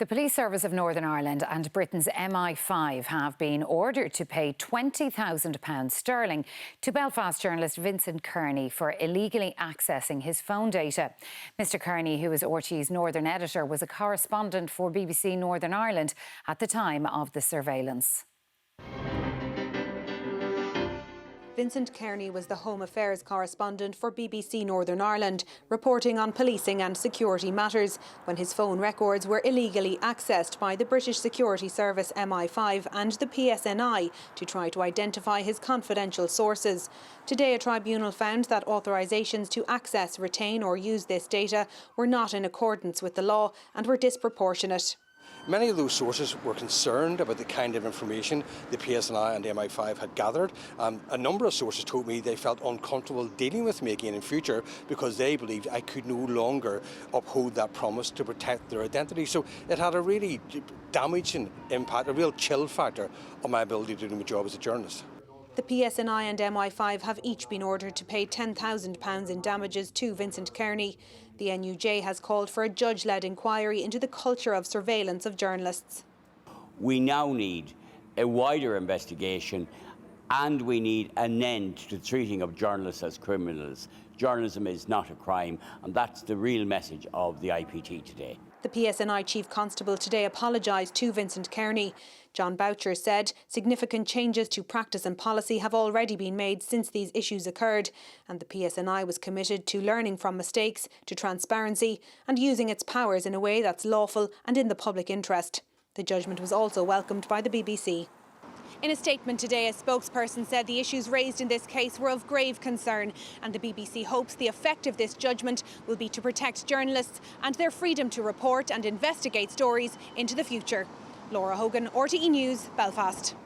The Police Service of Northern Ireland and Britain's MI5 have been ordered to pay £20,000 sterling to Belfast journalist Vincent Kearney for illegally accessing his phone data. Mr Kearney, who is RTÉs Northern Editor, was a correspondent for BBC Northern Ireland at the time of the surveillance. Vincent Kearney was the Home Affairs correspondent for BBC Northern Ireland, reporting on policing and security matters when his phone records were illegally accessed by the British security service MI5 and the PSNI to try to identify his confidential sources. Today, a tribunal found that authorisations to access, retain or use this data were not in accordance with the law and were disproportionate. Many of those sources were concerned about the kind of information the PSNI and MI5 had gathered. A number of sources told me they felt uncomfortable dealing with me again in future because they believed I could no longer uphold that promise to protect their identity. So it had a really damaging impact, a real chill factor on my ability to do my job as a journalist. The PSNI and MI5 have each been ordered to pay £10,000 in damages to Vincent Kearney. The NUJ has called for a judge-led inquiry into the culture of surveillance of journalists. We now need a wider investigation and we need an end to the treating of journalists as criminals. Journalism is not a crime, and that's the real message of the IPT today. The PSNI Chief Constable today apologised to Vincent Kearney. John Boucher said significant changes to practice and policy have already been made since these issues occurred, and the PSNI was committed to learning from mistakes, to transparency and using its powers in a way that's lawful and in the public interest. The judgment was also welcomed by the BBC. In a statement today, a spokesperson said the issues raised in this case were of grave concern, and the BBC hopes the effect of this judgment will be to protect journalists and their freedom to report and investigate stories into the future. Laura Hogan, RTÉ News, Belfast.